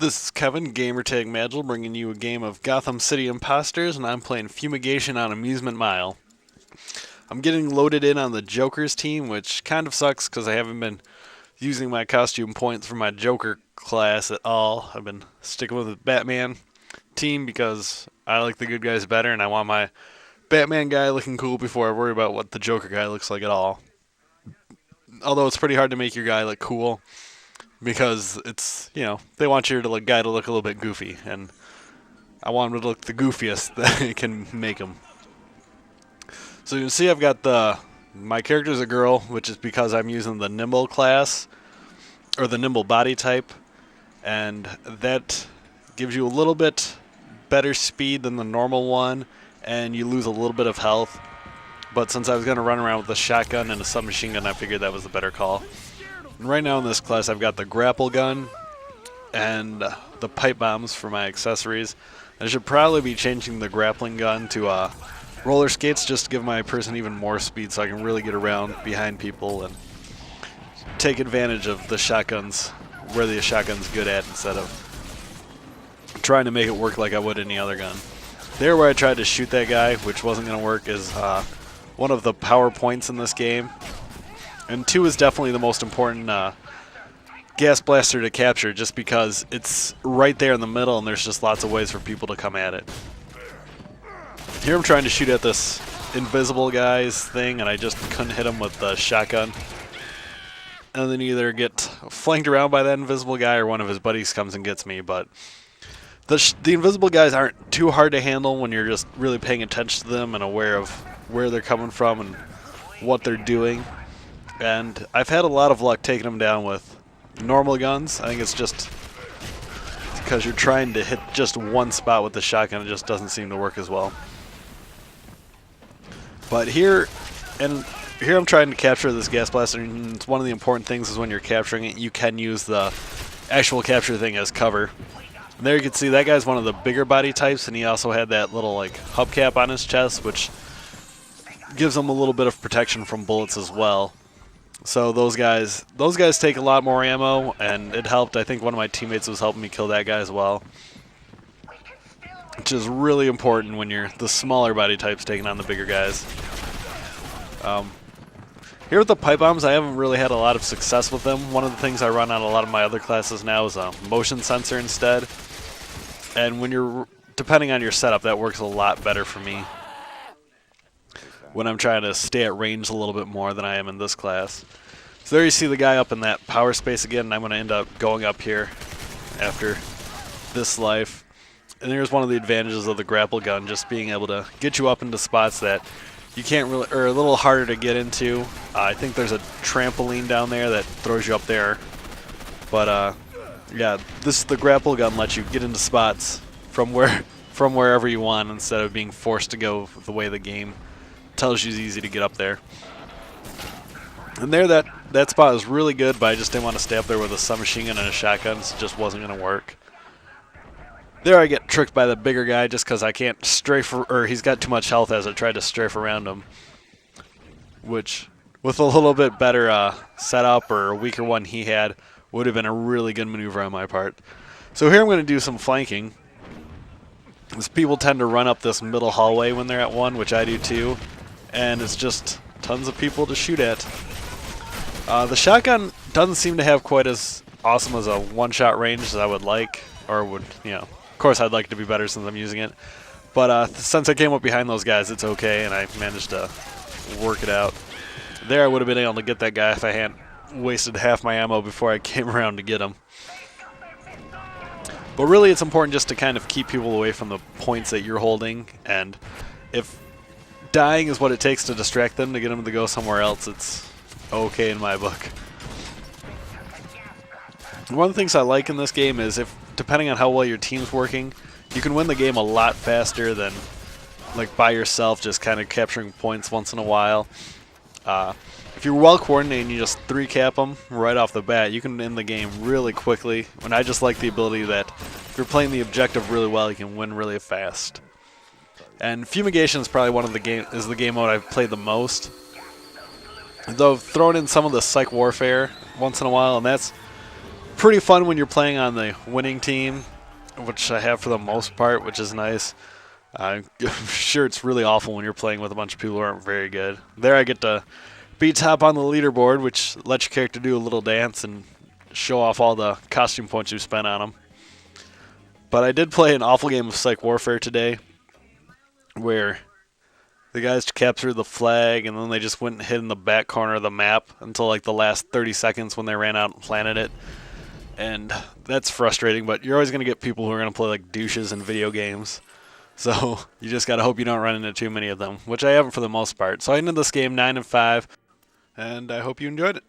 This is Kevin, Gamertag Magil, bringing you a game of Gotham City Impostors, and I'm playing Fumigation on Amusement Mile. I'm getting loaded in on the Joker's team, which kind of sucks because I haven't been using my costume points for my Joker class at all. I've been sticking with the Batman team because I like the good guys better, and I want my Batman guy looking cool before I worry about what the Joker guy looks like at all. Although it's pretty hard to make your guy look cool, because it's, they want your guy to look a little bit goofy, and I want him to look the goofiest that I can make him. So you can see I've got my character's a girl, which is because I'm using the nimble class, or the nimble body type, and that gives you a little bit better speed than the normal one, and you lose a little bit of health. But since I was going to run around with a shotgun and a submachine gun, I figured that was the better call. And right now in this class, I've got the grapple gun and the pipe bombs for my accessories. I should probably be changing the grappling gun to roller skates just to give my person even more speed so I can really get around behind people and take advantage of the shotguns where the shotgun's good at instead of trying to make it work like I would any other gun. There where I tried to shoot that guy, which wasn't going to work, is one of the power points in this game. And 2 is definitely the most important gas blaster to capture, just because it's right there in the middle and there's just lots of ways for people to come at it. Here I'm trying to shoot at this invisible guy's thing, and I just couldn't hit him with the shotgun. And then either get flanked around by that invisible guy or one of his buddies comes and gets me. But the invisible guys aren't too hard to handle when you're just really paying attention to them and aware of where they're coming from and what they're doing. And I've had a lot of luck taking them down with normal guns. I think it's just because you're trying to hit just one spot with the shotgun. It just doesn't seem to work as well. But here I'm trying to capture this gas blaster, and it's one of the important things is when you're capturing it, you can use the actual capture thing as cover. And there you can see that guy's one of the bigger body types, and he also had that little hubcap on his chest, which gives him a little bit of protection from bullets as well. So those guys take a lot more ammo, and it helped. I think one of my teammates was helping me kill that guy as well, which is really important when you're the smaller body types taking on the bigger guys. Here with the pipe bombs, I haven't really had a lot of success with them. One of the things I run on a lot of my other classes now is a motion sensor instead. And when you're, depending on your setup, that works a lot better for me when I'm trying to stay at range a little bit more than I am in this class. So there you see the guy up in that power space again, and I'm going to end up going up here after this life. And here's one of the advantages of the grapple gun, just being able to get you up into spots that you can't really, or a little harder to get into. I think there's a trampoline down there that throws you up there. But yeah, the grapple gun lets you get into spots from wherever you want instead of being forced to go the way the game tells you it's easy to get up there. And there, that spot was really good, but I just didn't want to stay up there with a submachine gun and a shotgun, so it just wasn't going to work. There I get tricked by the bigger guy just because I can't strafe, or he's got too much health as I tried to strafe around him. Which, with a little bit better setup or a weaker one he had, would have been a really good maneuver on my part. So here I'm going to do some flanking. As people tend to run up this middle hallway when they're at one, which I do too. And it's just tons of people to shoot at. The shotgun doesn't seem to have quite as awesome as a one-shot range as I would like, or would, of course I'd like it to be better since I'm using it. But since I came up behind those guys, it's okay, and I managed to work it out. There I would have been able to get that guy if I hadn't wasted half my ammo before I came around to get him. But really it's important just to kind of keep people away from the points that you're holding, and if dying is what it takes to distract them to get them to go somewhere else, it's okay in my book. One of the things I like in this game is depending on how well your team's working, you can win the game a lot faster than by yourself just kind of capturing points once in a while. If you're well coordinated and you just 3-cap them right off the bat, you can end the game really quickly. And I just like the ability that if you're playing the objective really well, you can win really fast. And Fumigation is probably one of the game mode I've played the most. Though throwing in some of the psych warfare once in a while, and pretty fun when you're playing on the winning team, which I have for the most part, which is nice. I'm sure it's really awful when you're playing with a bunch of people who aren't very good. There I get to be top on the leaderboard, which lets your character do a little dance and show off all the costume points you spent on them. But I did play an awful game of Psych Warfare today where the guys captured the flag and then they just went and hid in the back corner of the map until like the last 30 seconds when they ran out and planted it. And that's frustrating, but you're always going to get people who are going to play like douches in video games. So you just got to hope you don't run into too many of them, which I haven't for the most part. So I ended this game 9-5, and I hope you enjoyed it.